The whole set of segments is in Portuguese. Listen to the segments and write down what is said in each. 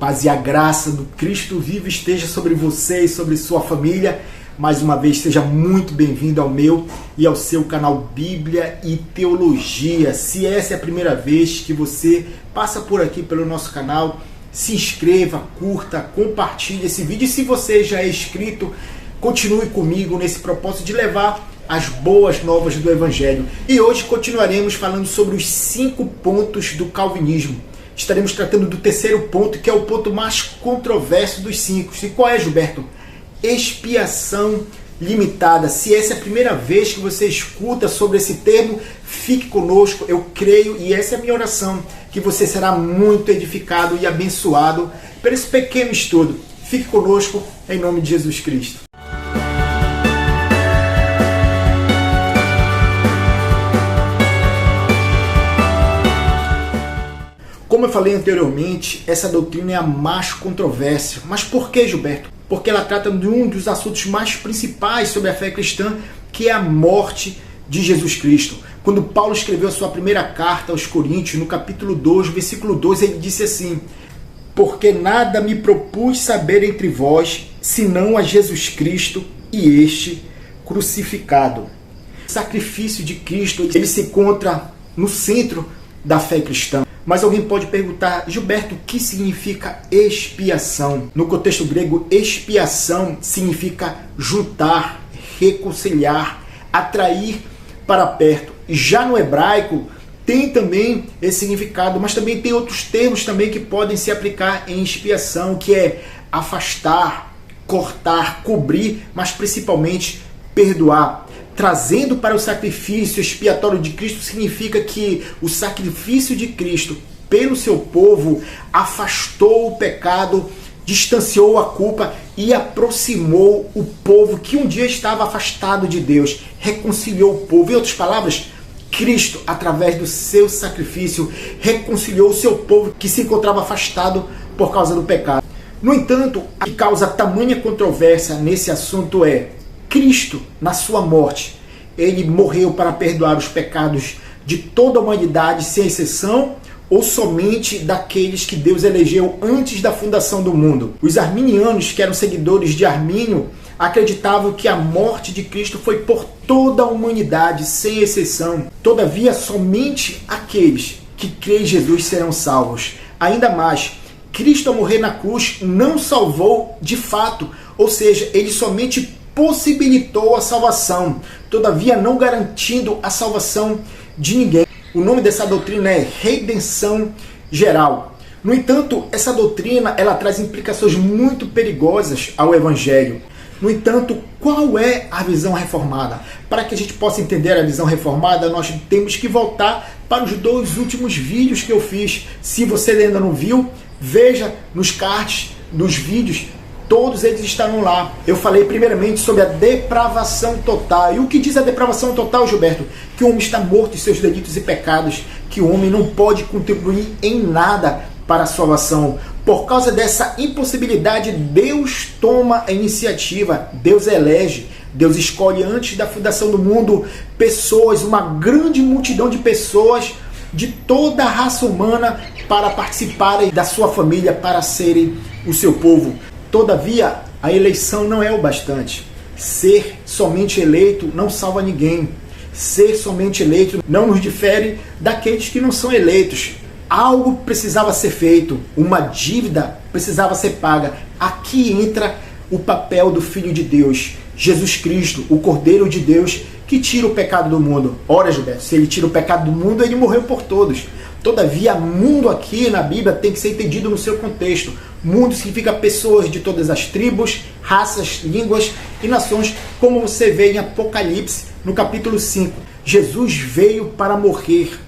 paz e a graça do Cristo vivo esteja sobre você e sobre sua família. Mais uma vez, seja muito bem-vindo ao meu e ao seu canal Bíblia e Teologia. Se essa é a primeira vez que você passa por aqui pelo nosso canal, se inscreva, curta, compartilhe esse vídeo. E se você já é inscrito, continue comigo nesse propósito de levar as boas novas do Evangelho. E hoje continuaremos falando sobre os 5 pontos do calvinismo. Estaremos tratando do terceiro ponto, que é o ponto mais controverso dos 5. E qual é, Gilberto? Expiação limitada. Se essa é a primeira vez que você escuta sobre esse termo, fique conosco. Eu creio, e essa é a minha oração, que você será muito edificado e abençoado por esse pequeno estudo. Fique conosco, em nome de Jesus Cristo. Como eu falei anteriormente, essa doutrina é a mais controversa. Mas por que, Gilberto? Porque ela trata de um dos assuntos mais principais sobre a fé cristã, que é a morte de Jesus Cristo. Quando Paulo escreveu a sua primeira carta aos Coríntios, no capítulo 2, versículo 2, ele disse assim: porque nada me propus saber entre vós, senão a Jesus Cristo e este crucificado. O sacrifício de Cristo, ele se encontra no centro da fé cristã. Mas alguém pode perguntar: Gilberto, o que significa expiação? No contexto grego, expiação significa juntar, reconciliar, atrair para perto. Já no hebraico tem também esse significado, mas também tem outros termos também que podem se aplicar em expiação, que é afastar, cortar, cobrir, mas principalmente perdoar. Trazendo para o sacrifício expiatório de Cristo significa que o sacrifício de Cristo pelo seu povo afastou o pecado, distanciou a culpa e aproximou o povo que um dia estava afastado de Deus, reconciliou o povo. Em outras palavras, Cristo, através do seu sacrifício, reconciliou o seu povo que se encontrava afastado por causa do pecado. No entanto, o que causa tamanha controvérsia nesse assunto é: Cristo, na sua morte, ele morreu para perdoar os pecados de toda a humanidade, sem exceção, ou somente daqueles que Deus elegeu antes da fundação do mundo? Os arminianos, que eram seguidores de Armínio, acreditavam que a morte de Cristo foi por toda a humanidade, sem exceção. Todavia, somente aqueles que creem em Jesus serão salvos. Ainda mais, Cristo, ao morrer na cruz, não salvou de fato, ou seja, ele somente possibilitou a salvação, todavia não garantindo a salvação de ninguém. O nome dessa doutrina é redenção geral. No entanto, essa doutrina ela traz implicações muito perigosas ao Evangelho. No entanto, qual é a visão reformada? Para que a gente possa entender a visão reformada, nós temos que voltar para os 2 últimos vídeos que eu fiz. Se você ainda não viu, veja nos cards dos vídeos. Todos eles estarão lá. Eu falei primeiramente sobre a depravação total. E o que diz a depravação total, Gilberto? Que o homem está morto em seus delitos e pecados, que o homem não pode contribuir em nada para a salvação. Por causa dessa impossibilidade, Deus toma a iniciativa, Deus elege, Deus escolhe antes da fundação do mundo pessoas, uma grande multidão de pessoas de toda a raça humana para participarem da sua família, para serem o seu povo. Todavia, a eleição não é o bastante. Ser somente eleito não salva ninguém. Ser somente eleito não nos difere daqueles que não são eleitos. Algo precisava ser feito, uma dívida precisava ser paga. Aqui entra o papel do Filho de Deus, Jesus Cristo, o Cordeiro de Deus, que tira o pecado do mundo. Ora, Gilberto, se ele tira o pecado do mundo, ele morreu por todos. Todavia, mundo aqui na Bíblia tem que ser entendido no seu contexto. Mundo significa pessoas de todas as tribos, raças, línguas e nações, como você vê em Apocalipse, no capítulo 5. Jesus veio para morrer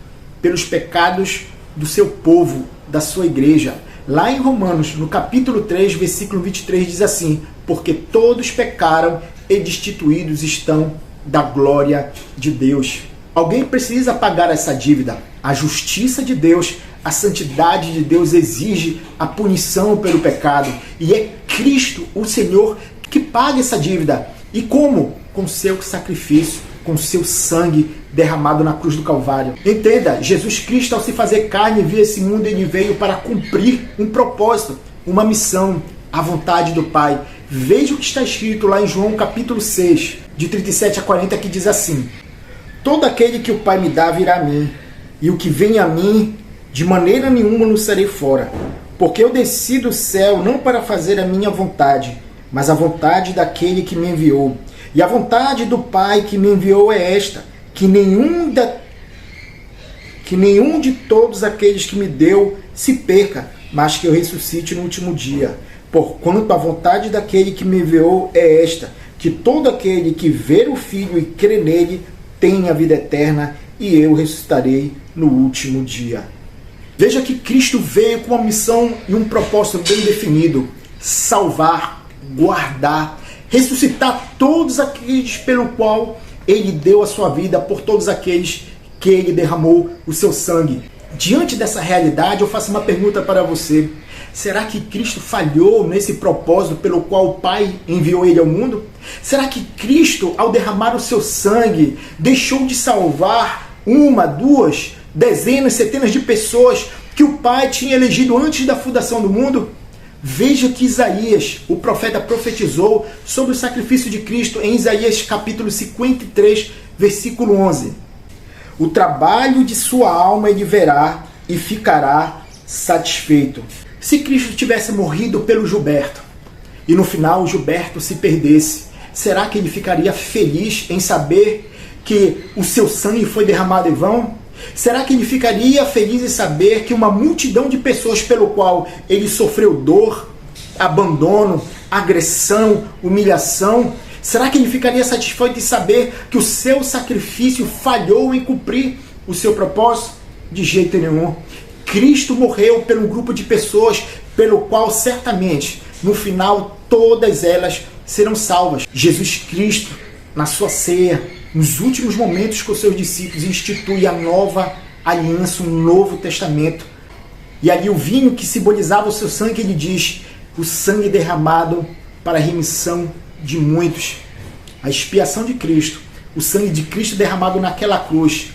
pelos pecados do seu povo, da sua igreja. Lá em Romanos, no capítulo 3, versículo 23, diz assim: porque todos pecaram e destituídos estão da glória de Deus. Alguém precisa pagar essa dívida. A justiça de Deus, a santidade de Deus exige a punição pelo pecado. E é Cristo, o Senhor, que paga essa dívida. E como? Com seu sacrifício, com seu sangue derramado na cruz do Calvário. Entenda, Jesus Cristo, ao se fazer carne, veio esse mundo, ele veio para cumprir um propósito. uma missão, a vontade do Pai. Veja o que está escrito lá em João capítulo 6, de 37 a 40, que diz assim: todo aquele que o Pai me dá virá a mim, e o que vem a mim, de maneira nenhuma não serei fora. Porque eu desci do céu não para fazer a minha vontade, mas a vontade daquele que me enviou. E a vontade do Pai que me enviou é esta, que nenhum de todos aqueles que me deu se perca, mas que eu ressuscite no último dia. Porquanto a vontade daquele que me enviou é esta, que todo aquele que ver o Filho e crê nele tenha a vida eterna, e eu ressuscitarei no último dia. Veja que Cristo veio com uma missão e um propósito bem definido: salvar, guardar, ressuscitar todos aqueles pelo qual ele deu a sua vida, por todos aqueles que ele derramou o seu sangue. Diante dessa realidade, eu faço uma pergunta para você: será que Cristo falhou nesse propósito pelo qual o Pai enviou ele ao mundo? Será que Cristo, ao derramar o seu sangue, deixou de salvar uma, duas, dezenas, centenas de pessoas que o Pai tinha elegido antes da fundação do mundo? Veja que Isaías, o profeta, profetizou sobre o sacrifício de Cristo em Isaías capítulo 53, versículo 11. O trabalho de sua alma ele verá e ficará satisfeito. Se Cristo tivesse morrido pelo Gilberto e no final o Gilberto se perdesse, será que ele ficaria feliz em saber que o seu sangue foi derramado em vão? Será que ele ficaria feliz em saber que uma multidão de pessoas pelo qual ele sofreu dor, abandono, agressão, humilhação, será que ele ficaria satisfeito em saber que o seu sacrifício falhou em cumprir o seu propósito? De jeito nenhum. Cristo morreu pelo grupo de pessoas pelo qual certamente no final todas elas serão salvas. Jesus Cristo, na sua ceia, nos últimos momentos com seus discípulos, institui a nova aliança, um novo testamento. E ali o vinho que simbolizava o seu sangue, ele diz: o sangue derramado para a remissão de muitos. A expiação de Cristo, o sangue de Cristo derramado naquela cruz,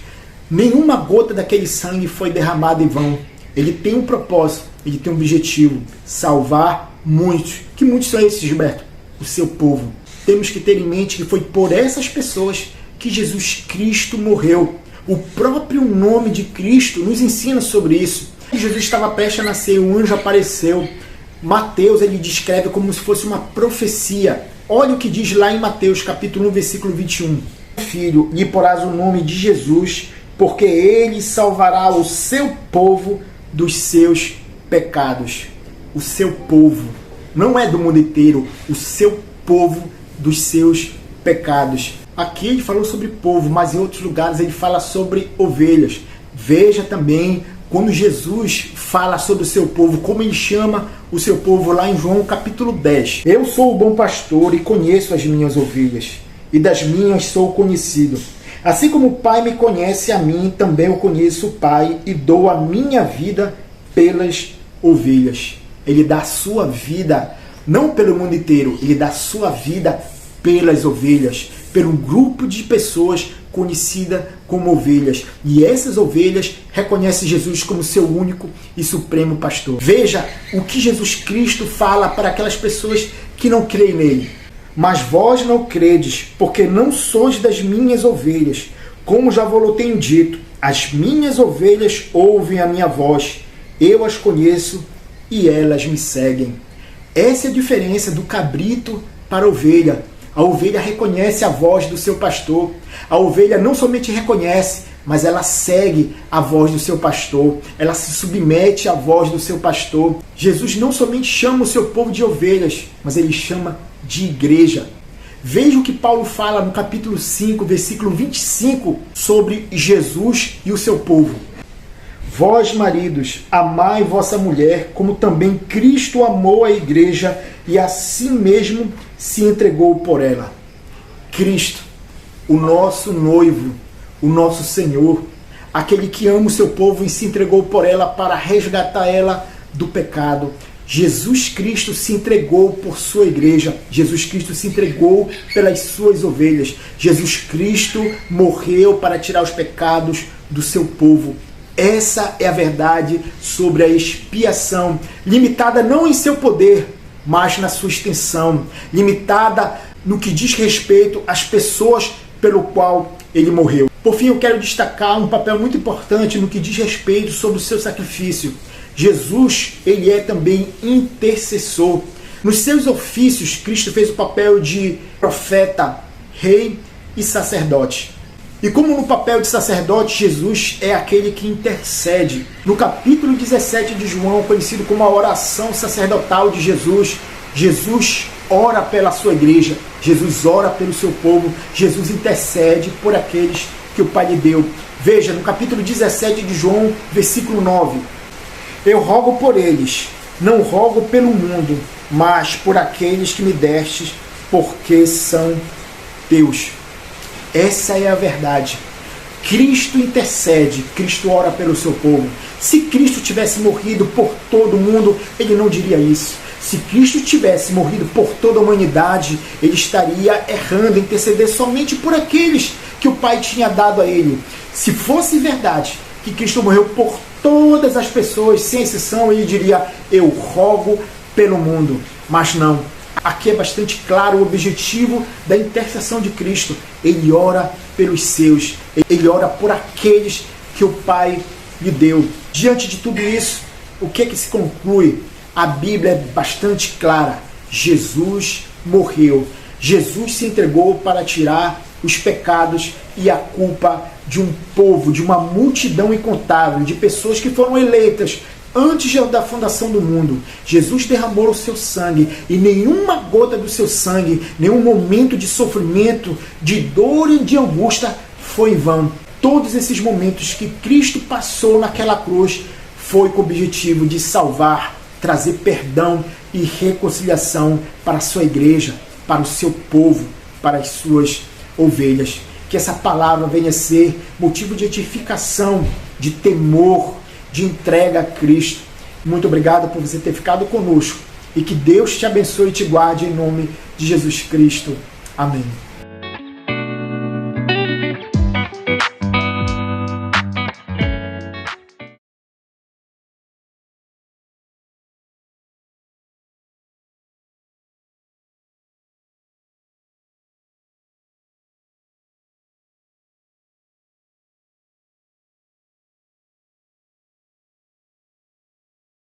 nenhuma gota daquele sangue foi derramada em vão. Ele tem um propósito, ele tem um objetivo: salvar muitos. Que muitos são esses, Gilberto? O seu povo. Temos que ter em mente que foi por essas pessoas que Jesus Cristo morreu. O próprio nome de Cristo nos ensina sobre isso. Jesus estava prestes a nascer, um anjo apareceu. Mateus ele descreve como se fosse uma profecia. Olha o que diz lá em Mateus capítulo 1, versículo 21. Filho, lhe porás o nome de Jesus, porque ele salvará o seu povo dos seus pecados. O seu povo, não é do mundo inteiro, o seu povo dos seus pecados. Aqui ele falou sobre povo, mas em outros lugares ele fala sobre ovelhas. Veja também quando Jesus fala sobre o seu povo, como ele chama o seu povo lá em João capítulo 10. Eu sou o bom pastor e conheço as minhas ovelhas, e das minhas sou conhecido. Assim como o Pai me conhece a mim, também eu conheço o Pai e dou a minha vida pelas ovelhas. Ele dá a sua vida, não pelo mundo inteiro, ele dá a sua vida pelas ovelhas, por um grupo de pessoas conhecida como ovelhas. E essas ovelhas reconhecem Jesus como seu único e supremo pastor. Veja o que Jesus Cristo fala para aquelas pessoas que não creem nele. Mas vós não credes, porque não sois das minhas ovelhas. Como já vos tenho dito, as minhas ovelhas ouvem a minha voz. Eu as conheço e elas me seguem. Essa é a diferença do cabrito para a ovelha. A ovelha reconhece a voz do seu pastor. A ovelha não somente reconhece, mas ela segue a voz do seu pastor. Ela se submete à voz do seu pastor. Jesus não somente chama o seu povo de ovelhas, mas ele chama de igreja. Veja o que Paulo fala no capítulo 5, versículo 25, sobre Jesus e o seu povo. Vós, maridos, amai vossa mulher, como também Cristo amou a igreja e a si mesmo se entregou por ela. Cristo, o nosso noivo, o nosso Senhor, aquele que ama o seu povo e se entregou por ela para resgatar ela do pecado. Jesus Cristo se entregou por sua igreja. Jesus Cristo se entregou pelas suas ovelhas. Jesus Cristo morreu para tirar os pecados do seu povo. Essa é a verdade sobre a expiação, limitada não em seu poder, mas na sua extensão, limitada no que diz respeito às pessoas pelo qual ele morreu. Por fim, eu quero destacar um papel muito importante no que diz respeito sobre o seu sacrifício. Jesus, ele é também intercessor. Nos seus ofícios, Cristo fez o papel de profeta, rei e sacerdote. E como no papel de sacerdote, Jesus é aquele que intercede. No capítulo 17 de João, conhecido como a oração sacerdotal de Jesus, Jesus ora pela sua igreja, Jesus ora pelo seu povo, Jesus intercede por aqueles que o Pai lhe deu. Veja, no capítulo 17 de João, versículo 9. Eu rogo por eles, não rogo pelo mundo, mas por aqueles que me destes, porque são teus. Essa é a verdade. Cristo intercede, Cristo ora pelo seu povo. Se Cristo tivesse morrido por todo mundo, ele não diria isso. Se Cristo tivesse morrido por toda a humanidade, ele estaria errando, interceder somente por aqueles que o Pai tinha dado a ele. Se fosse verdade que Cristo morreu por todas as pessoas, sem exceção, ele diria, eu rogo pelo mundo. Mas não. Aqui é bastante claro o objetivo da intercessão de Cristo. Ele ora pelos seus. Ele ora por aqueles que o Pai lhe deu. Diante de tudo isso, o que é que se conclui? A Bíblia é bastante clara. Jesus morreu. Jesus se entregou para tirar os pecados e a culpa de um povo, de uma multidão incontável, de pessoas que foram eleitas antes da fundação do mundo. Jesus derramou o seu sangue e nenhuma gota do seu sangue, nenhum momento de sofrimento, de dor e de angústia foi em vão. Todos esses momentos que Cristo passou naquela cruz foi com o objetivo de salvar, trazer perdão e reconciliação para a sua igreja, para o seu povo, para as suas ovelhas. Que essa palavra venha ser motivo de edificação, de temor, de entrega a Cristo. Muito obrigado por você ter ficado conosco e que Deus te abençoe e te guarde em nome de Jesus Cristo. Amém.